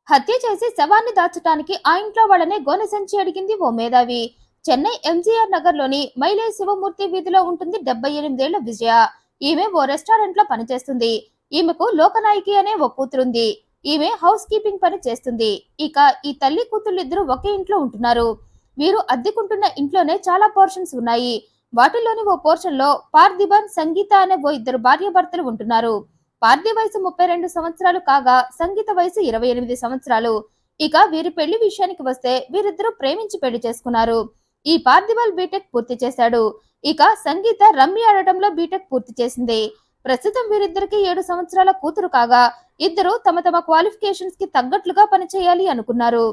హత్య చేసి శవాన్ని దాచటానికి ఆ ఇంట్లో వాళ్ళనే గోనె సంచి అడిగింది ఓ మేధావి. చెన్నై ఎంజీఆర్ నగర్ లోని మైలే శివమూర్తి వీధిలో ఉంటుంది 78 ఏళ్ల విజయ. ఈమె ఓ రెస్టారెంట్ లో పనిచేస్తుంది. ఈమెకు లోకనాయకి అనే ఓ కూతురుంది. ఈమె హౌస్ కీపింగ్ పని చేస్తుంది. ఇక ఈ తల్లి కూతుళ్ళిద్దరూ ఒకే ఇంట్లో ఉంటున్నారు. వీరు అద్దెకుంటున్న ఇంట్లోనే చాలా పోర్షన్స్ ఉన్నాయి. వాటిలోని ఓ పోర్షన్ లో పార్థిబన్, సంగీత అనే ఓ ఇద్దరు భార్యాభర్తలు ఉంటున్నారు. పార్థి వయసు 32 సంవత్సరాలు కాగా సంగీత వయసు 28 సంవత్సరాలు. ఇక వీరి పెళ్లి విషయానికి వస్తే వీరిద్దరూ ప్రేమించి పెళ్లి చేసుకున్నారు. ఈ పార్థిబల్ బీటెక్ పూర్తి చేశాడు. ఇక సంగీత రమ్మి ఆడటంలో బీటెక్ పూర్తి చేసింది. ప్రస్తుతం వీరిద్దరికి 7 సంవత్సరాల కూతురు కాగా ఇద్దరు తమ తమ క్వాలిఫికేషన్స్ కి తగ్గట్లుగా పనిచేయాలి అనుకున్నారు.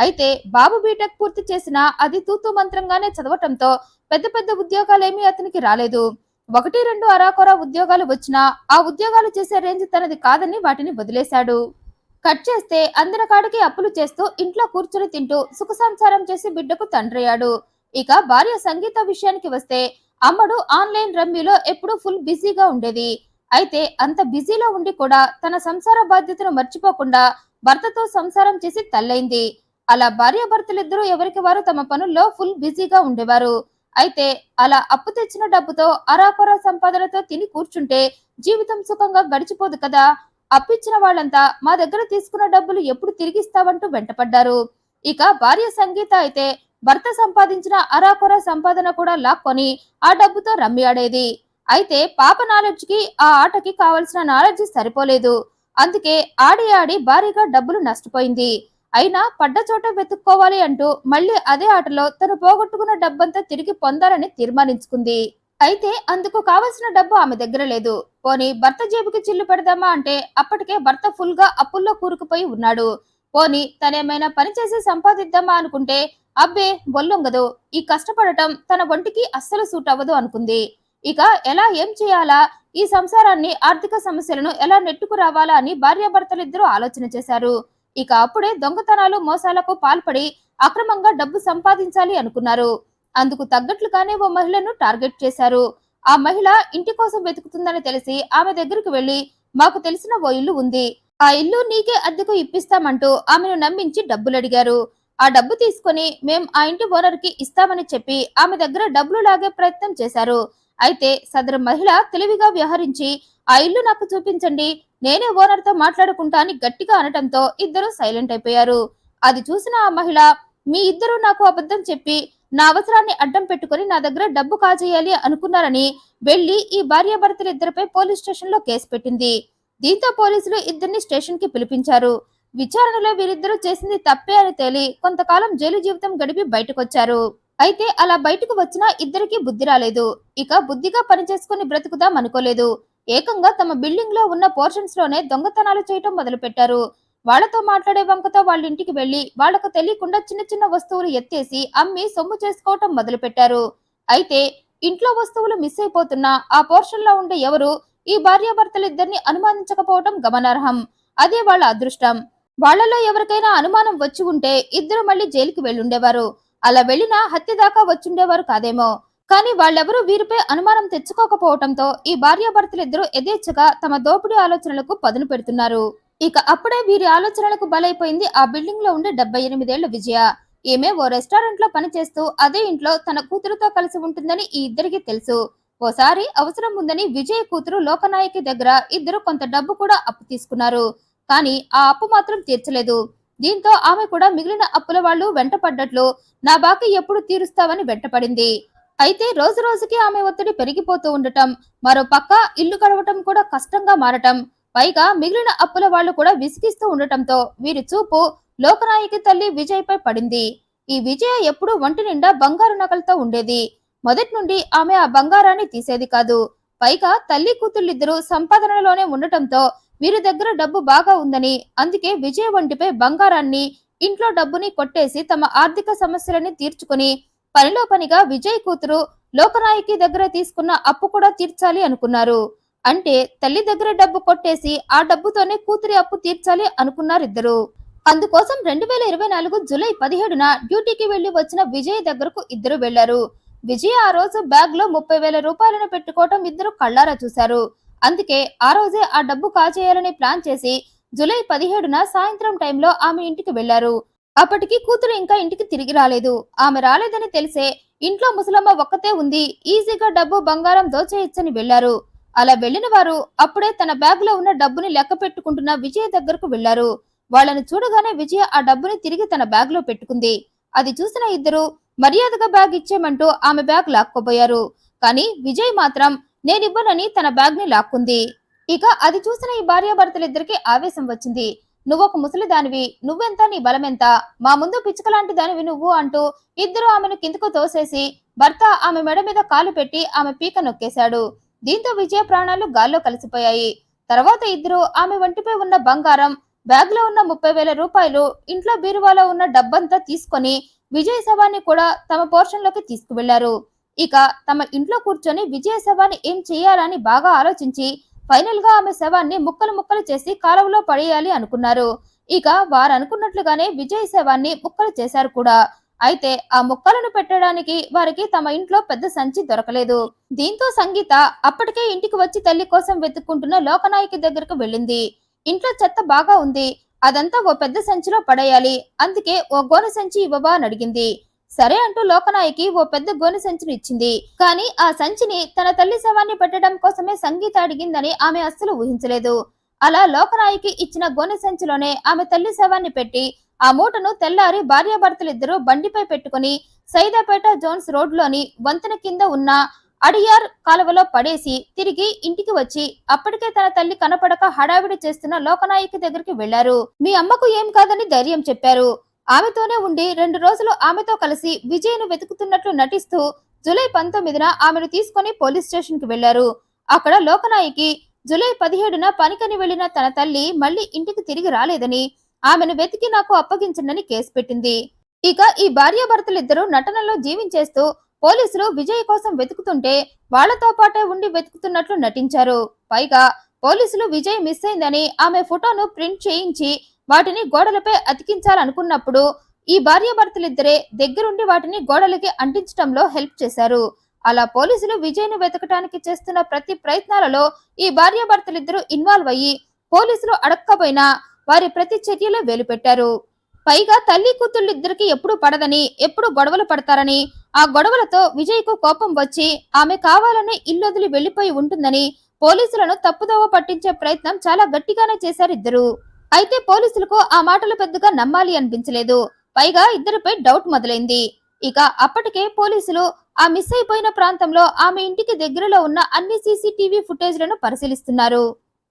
అయితే బాబు బీటెక్ పూర్తి చేసినా అది తూతూ మంత్రంగానే చదవటంతో పెద్ద పెద్ద ఉద్యోగాలేమీ అతనికి రాలేదు. ఒకటి రెండు అరాకొరా ఉద్యోగాలు వచ్చినా ఆ ఉద్యోగాలు చేసే రేంజ్ తనది కాదని వాటిని వదిలేశాడు. కట్ చేస్తే అందిన కాడికి అప్పులు చేస్తూ ఇంట్లో కూర్చుని తింటూ సుఖ సంసారం చేసి బిడ్డకు తండ్రయ్యాడు. ఇక భార్య సంగీత విషయానికి వస్తే అమ్మడు ఆన్లైన్ రమ్మీలో ఎప్పుడూ ఫుల్ బిజీగా ఉండేది. అయితే అంత బిజీలో ఉండి కూడా తన సంసార బాధ్యతను మర్చిపోకుండా భర్తతో సంసారం చేసి తల్లైంది. అలా భార్యాభర్తలిద్దరూ ఎవరికి వారు తమ పనుల్లో ఫుల్ బిజీగా ఉండేవారు. అయితే అలా అప్పు తెచ్చిన డబ్బుతో అరాకొరా సంపాదనతో తిని కూర్చుంటే జీవితం సుఖంగా గడిచిపోదు కదా. అప్పిచ్చిన వాళ్ళంతా మా దగ్గర తీసుకున్న డబ్బులు ఎప్పుడు తిరిగిస్తావంటూ వెంటపడ్డారు. ఇక భార్య సంగీత అయితే భర్త సంపాదించిన అరాకొరా సంపాదన కూడా లాక్కొని ఆ డబ్బుతో రమ్మి ఆడేది. అయితే పాప నాలెడ్జ్ కి ఆ ఆటకి కావలసిన నాలెడ్జ్ సరిపోలేదు. అందుకే ఆడి ఆడి భారీగా డబ్బులు నష్టపోయింది. అయినా పడ్డ చోట వెతుక్కోవాలి అంటూ మళ్ళీ అదే ఆటలో తను పోగొట్టుకున్న డబ్బంతా తిరిగి పొందాలని తీర్మానించుకుంది. అయితే అందుకు కావలసిన డబ్బు ఆమె దగ్గర లేదు. పోనీ భర్త జేబుకి చిల్లు పెడదామా అంటే అప్పటికే భర్త ఫుల్ గా అప్పుల్లో కూరుకుపోయి ఉన్నాడు. పోనీ తనేమైనా పని చేసి సంపాదిద్దామా అనుకుంటే అబ్బే బొల్లొంగదు, ఈ కష్టపడటం తన ఒంటికి అస్సలు సూట్ అవ్వదు అనుకుంది. ఇక ఎలా ఏం చేయాలా, ఈ సంసారాన్ని ఆర్థిక సమస్యలను ఎలా నెట్టుకు రావాలా అని భార్యాభర్తలిద్దరూ ఆలోచన చేశారు. ఇక అప్పుడే దొంగతనాలు మోసాలకు పాల్పడి అక్రమంగా డబ్బు సంపాదించాలి అనుకున్నారు. అందుకు తగ్గట్లుగానే ఓ మహిళను టార్గెట్ చేశారు. ఆ మహిళ ఇంటి కోసం వెతుకుతుందని తెలిసి ఆమె దగ్గరికి వెళ్లి మాకు తెలిసిన ఓ ఇల్లు ఉంది, ఆ ఇల్లు నీకే అద్దెకు ఇప్పిస్తామంటూ ఆమెను నమ్మించి డబ్బులు అడిగారు. ఆ డబ్బు తీసుకుని మేం ఆ ఇంటి ఓనర్ కి ఇస్తామని చెప్పి ఆమె దగ్గర డబ్బులు లాగే ప్రయత్నం చేశారు. అయితే సదరు మహిళ తెలివిగా వ్యవహరించి ఆ ఇల్లు నాకు చూపించండి, నేనే ఓనర్ తో మాట్లాడుకుంటా అని గట్టిగా అనటంతో ఇద్దరు సైలెంట్ అయిపోయారు. అది చూసిన ఆ మహిళ మీ ఇద్దరు నాకు అబద్ధం చెప్పి నా అవసరాన్ని అడ్డం పెట్టుకుని నా దగ్గర డబ్బు కాజేయాలి అనుకున్నారని వెళ్లి ఈ భార్యాభర్తలిద్దరిపై పోలీస్ స్టేషన్ లో కేసు పెట్టింది. దీంతో పోలీసులు ఇద్దరిని స్టేషన్ కి పిలిపించారు. విచారణలో వీరిద్దరూ చేసింది తప్పే అని తేలి కొంతకాలం జైలు జీవితం గడిపి బయటకొచ్చారు. అయితే అలా బయటకు వచ్చినా ఇద్దరికి బుద్ధి రాలేదు. ఇక బుద్ధిగా పనిచేసుకుని బ్రతుకుదాం అనుకోలేదు. ఏకంగా తమ బిల్డింగ్ లో ఉన్న పోర్షన్స్ లోనే దొంగతనాలు చేయటం మొదలు పెట్టారు. వాళ్లతో మాట్లాడే వంకతో వాళ్ళ ఇంటికి వెళ్లి వాళ్లకు తెలియకుండా చిన్న చిన్న వస్తువులు ఎత్తేసి అమ్మి సొమ్ము చేసుకోవటం మొదలు పెట్టారు. అయితే ఇంట్లో వస్తువులు మిస్ అయిపోతున్నా ఆ పోర్షన్ లో ఉండే ఎవరు ఈ భార్యాభర్తలిద్దరిని అనుమానించకపోవటం గమనార్హం. అదే వాళ్ళ అదృష్టం. వాళ్లలో ఎవరికైనా అనుమానం వచ్చి ఉంటే ఇద్దరు మళ్ళీ జైలుకి వెళ్ళుండేవారు. అలా వెళ్లినా హత్య దాకా వచ్చుండేవారు కాదేమో. కానీ వాళ్ళెవరూ వీరిపై అనుమానం తెచ్చుకోకపోవటంతో ఈ భార్యాభర్తలిద్దరూ యథేచ్ఛగా తమ దోపిడీ ఆలోచనలకు పదును పెడుతున్నారు. ఇక అప్పుడే వీరి ఆలోచనలకు బలైపోయింది ఆ బిల్డింగ్ లో ఉండే 78 ఏళ్ల విజయ. ఈమె ఓ రెస్టారెంట్ లో పనిచేస్తూ అదే ఇంట్లో తన కూతురుతో కలిసి ఉంటుందని ఈ ఇద్దరికి తెలుసు. ఓసారి అవసరం ఉందని విజయ్ కూతురు లోకనాయకి దగ్గర ఇద్దరు కొంత డబ్బు కూడా అప్పు తీసుకున్నారు. కానీ ఆ అప్పు మాత్రం తీర్చలేదు. దీంతో ఆమె కూడా మిగిలిన అప్పుల వాళ్ళు వెంటపడ్డట్లు నా బాకీ ఎప్పుడు తీరుస్తావని వెంటపడింది. అయితే రోజు రోజుకి ఆమె ఒత్తిడి పెరిగిపోతూ ఉండటం, మరో పక్క ఇల్లు గడవటం కూడా కష్టంగా మారటం, పైగా మిగిలిన అప్పుల వాళ్ళు కూడా విసిగిస్తూ ఉండటంతో వీరి చూపు లోకనాయకి తల్లి విజయ్ పై పడింది. ఈ విజయ ఎప్పుడూ ఒంటి నిండా బంగారు నగలతో ఉండేది. మొదటి నుండి ఆమె ఆ బంగారాన్ని తీసేది కాదు. పైగా తల్లి కూతుళ్ళిద్దరూ సంపాదనలోనే ఉండటంతో వీరి దగ్గర డబ్బు బాగా ఉందని, అందుకే విజయ్ ఒంటిపై బంగారాన్ని, ఇంట్లో డబ్బుని కొట్టేసి తమ ఆర్థిక సమస్యలని తీర్చుకుని పనిలో పనిగా విజయ్ కూతురు లోకనాయకి దగ్గర తీసుకున్న అప్పు కూడా తీర్చాలి అనుకున్నారు. అంటే తల్లి దగ్గర డబ్బు కొట్టేసి ఆ డబ్బుతోనే కూతురి అప్పు తీర్చాలి అనుకున్నారిద్దరు. అందుకోసం 2024 జూలై 17న డ్యూటీకి వెళ్లి వచ్చిన విజయ్ దగ్గరకు ఇద్దరు వెళ్లారు. విజయ్ ఆ రోజు బ్యాగ్ లో 30,000 రూపాయలను పెట్టుకోవటం ఇద్దరు కళ్ళారా చూశారు. అందుకే ఆ రోజే ఆ డబ్బు కాజేయాలని ప్లాన్ చేసి జూలై 17న సాయంత్రం టైంలో ఆమె ఇంటికి వెళ్లారు. అప్పటికి కూతురు ఇంకా ఇంటికి తిరిగి రాలేదు. ఆమె రాలేదని తెలిసే ఇంట్లో ముసలమ్మ ఒక్కతే ఉంది, ఈజీగా డబ్బు బంగారం దోచేయొచ్చని వెళ్లారు. అలా వెళ్లిన వారు అప్పుడే తన బ్యాగ్ లో ఉన్న డబ్బుని లెక్క పెట్టుకుంటున్న విజయ దగ్గరకు వెళ్లారు. వాళ్ళని చూడగానే విజయ ఆ డబ్బుని తిరిగి తన బ్యాగ్ లో పెట్టుకుంది. అది చూసిన ఇద్దరు మర్యాదగా బ్యాగ్ ఇచ్చేయమంటూ ఆమె బ్యాగ్ లాక్కోబోయారు. కానీ విజయ్ మాత్రం నేనివ్వనని తన బ్యాగ్ ని లాక్కుంది. ఇక అది చూసిన ఈ భార్యాభర్తలిద్దరికి ఆవేశం వచ్చింది. నువ్వొక ముసలిదానివి, నువ్వెంత నీ బలమెంత, మా ముందు పిచ్చుకలాంటి దానివి నువ్వు అంటూ ఇద్దరు ఆమెను కిందకు తోసేసి భర్త ఆమె మెడ మీద కాలు పెట్టి ఆమె పీక నొక్కేశాడు. దీంతో విజయ ప్రాణాలు గాల్లో కలిసిపోయాయి. తర్వాత ఇద్దరు ఆమె వంటిపై ఉన్న బంగారం, బ్యాగ్ లో ఉన్న 30,000 రూపాయలు, ఇంట్లో బీరువాలో ఉన్న డబ్బంతా తీసుకొని విజయ్ శవాన్ని కూడా తమ పోర్షన్ లోకి తీసుకువెళ్లారు. ఇక తమ ఇంట్లో కూర్చొని విజయ శవాన్ని ఏం చేయాలని బాగా ఆలోచించి ఫైనల్ గా ఆమె శవాన్ని ముక్కలు ముక్కలు చేసి కాలువలో పడేయాలి అనుకున్నారు. ఇక వారు అనుకున్నట్లుగానే విజయ్ శవాన్ని ముక్కలు చేశారు కూడా. అయితే ఆ ముక్కలను పెట్టడానికి వారికి తమ ఇంట్లో పెద్ద సంచి దొరకలేదు. దీంతో సంగీత అప్పటికే ఇంటికి వచ్చి తల్లి కోసం వెతుక్కుంటున్న లోకనాయకి దగ్గరకు వెళ్ళింది. ఇంట్లో చెత్త బాగా ఉంది, అదంతా ఓ పెద్ద సంచిలో పడేయాలి, అందుకే ఓ గోనె సంచి ఇవ్వవా అని అడిగింది. సరే అంటూ లోకనాయకి ఓ పెద్ద గోనె సంచిని ఇచ్చింది. కానీ ఆ సంచిని తన తల్లి శవాన్ని పెట్టడం కోసమే సంగీత అడిగిందని ఆమె అస్సలు ఊహించలేదు. అలా లోకనాయకి ఇచ్చిన గోనె సంచిలోనే ఆమె తల్లి శవాన్ని పెట్టి ఆ మూటను తెల్లారి భార్యాభర్తలిద్దరూ బండిపై పెట్టుకుని సైదాపేట జోన్స్ రోడ్లోని వంతెన కింద ఉన్న అడియార్ కాలువలో పడేసి తిరిగి ఇంటికి వచ్చి అప్పటికే తన తల్లి కనపడక హడావిడి చేస్తున్న లోకనాయకి దగ్గరికి వెళ్లారు. మీ అమ్మకు ఏం కాదని ధైర్యం చెప్పారు. ఆమెతోనే ఉండి 2 రోజులు ఆమెతో కలిసి విజయ్ను వెతుకుతున్నట్లు నటిస్తూ జూలై 19న ఆమెను తీసుకుని పోలీస్ స్టేషన్ కి వెళ్లారు. అక్కడ లోకనాయకి జూలై 17న పనికని వెళ్లిన తన తల్లి మళ్లీ ఇంటికి తిరిగి రాలేదని, ఆమెను వెతికి నాకు అప్పగించండి కేసు పెట్టింది. ఇక ఈ భార్యాభర్తలిద్దరూ నటనలో జీవించేస్తూ పోలీసులు విజయ్ కోసం వెతుకుతుంటే వాళ్లతో పాటే ఉండి వెతుకుతున్నట్లు నటించారు. పైగా పోలీసులు విజయ్ మిస్ అయిందని ఆమె ఫోటోను ప్రింట్ చేయించి వాటిని గోడలపై అతికించాలనుకున్నప్పుడు ఈ భార్యాభర్తలిద్దరే దగ్గరుండి వాటిని గోడలకి అంటించడంలో హెల్ప్ చేశారు. అలా పోలీసులు విజయ్ను వెతకటానికి చేస్తున్న ప్రతి ప్రయత్నాలలో ఈ భార్యాభర్తలిద్దరూ ఇన్వాల్వ్ అయ్యి పోలీసులు అడక్కపోయినా వారి ప్రతి చర్యలో వేలుపెట్టారు. పైగా తల్లి కూతుళ్ళిద్దరికి ఎప్పుడు పడదని, ఎప్పుడు గొడవలు పడతారని, ఆ గొడవలతో విజయ్కు కోపం వచ్చి ఆమె కావాలనే ఇల్లొదిలి వెళ్లిపోయి ఉంటుందని పోలీసులను తప్పుదోవ పట్టించే ప్రయత్నం చాలా గట్టిగానే చేశారు ఇద్దరు. అయితే పోలీసులకు ఆ మాటలు పెద్దగా నమ్మాలి అనిపించలేదు. పైగా ఇద్దరిపై డౌట్ మొదలైంది. ఇక అప్పటికే పోలీసులు ఆ మిస్ అయిపోయిన ప్రాంతంలో ఆమె ఇంటికి దగ్గరలో ఉన్న అన్ని సీసీటీవీ ఫుటేజ్లను పరిశీలిస్తున్నారు.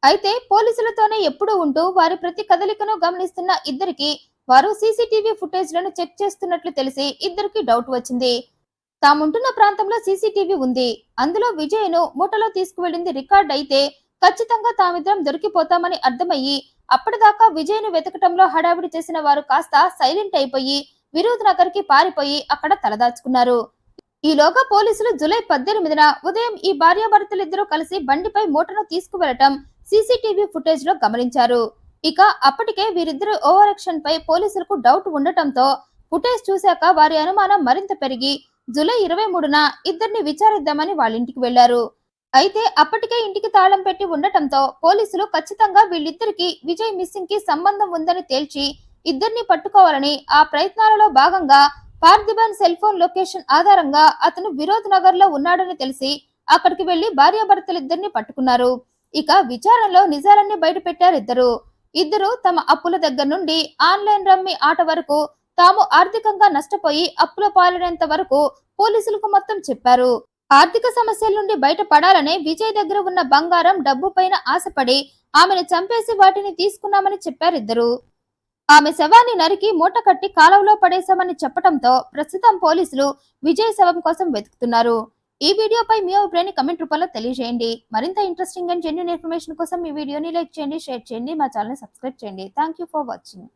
అయితే పోలీసులతోనే ఎప్పుడూ ఉంటూ వారి ప్రతి కదలికను గమనిస్తున్న ఇద్దరికి వారు సీసీటీవీ ఫుటేజ్లను చెక్ చేస్తున్నట్లు తెలిసి ఇద్దరికి డౌట్ వచ్చింది. తాముంటున్న ప్రాంతంలో సీసీటీవీ ఉంది, అందులో విజయ్ను మూటలో తీసుకువెళ్ళింది రికార్డ్ అయితే ఖచ్చితంగా తామిద్దరం దొరికిపోతామని అర్థమయ్యి అప్పటిదాకా విజయ్ను వెతకటంలో హడావిడి చేసిన వారు కాస్త సైలెంట్ అయిపోయి వినోద్ నగర్ కి పారిపోయి అక్కడ తలదాచుకున్నారు. ఈలోగా పోలీసులు జూలై 18న ఉదయం ఈ భార్యాభర్తలిద్దరూ కలిసి బండిపై మూటను తీసుకువెళ్లటం సీసీటీవీ ఫుటేజ్ లో గమనించారు. ఇక అప్పటికే వీరిద్దరు ఓవర్ యాక్షన్ పై పోలీసులకు డౌట్ ఉండటంతో ఫుటేజ్ చూశాక వారి అనుమానం మరింత పెరిగి జూలై 23న ఇద్దరిని విచారిద్దామని వాళ్ళ ఇంటికి వెళ్లారు. అయితే అప్పటికే ఇంటికి తాళం పెట్టి ఉండటంతో పోలీసులు ఖచ్చితంగా వీళ్ళిద్దరికి విజయ్ మిస్సింగ్ కి సంబంధం ఉందని తేల్చి ఇద్దరిని పట్టుకోవాలని ఆ ప్రయత్నాలలో భాగంగా పార్థిబన్ సెల్ ఫోన్ లొకేషన్ ఆధారంగా అతను వినోద్ నగర్ లో ఉన్నాడని తెలిసి అక్కడికి వెళ్లి భార్యాభర్తలిద్దరిని పట్టుకున్నారు. ఇక విచారణలో నిజాలన్నీ బయట పెట్టారు ఇద్దరు తమ అప్పుల దగ్గర నుండి ఆన్లైన్ రమ్మీ ఆట వరకు తాము ఆర్థికంగా నష్టపోయి అప్పుల పాలనేంత వరకు పోలీసులకు మొత్తం చెప్పారు. ఆర్థిక సమస్యల నుండి బయటపడాలనే విజయ్ దగ్గర ఉన్న బంగారం, డబ్బు పైన ఆశపడి ఆమెను చంపేసి వాటిని తీసుకున్నామని చెప్పారిద్దరు. ఆమె శవాన్ని నరికి మూట కట్టి కాలువలో పడేశామని చెప్పడంతో ప్రస్తుతం పోలీసులు విజయ్ శవం కోసం వెతుకుతున్నారు. ఈ వీడియోపై మీ అభిప్రాయాన్ని కమెంట్ రూపంలో తెలియజేయండి. మరింత ఇంట్రెస్టింగ్ అండ్ జెన్యూన్ ఇన్ఫర్మేషన్ కోసం ఈ వీడియోని లైక్ చేయండి, షేర్ చేయండి, మా ఛానల్ ని సబ్స్క్రైబ్ చేయండి. Thank you for watching.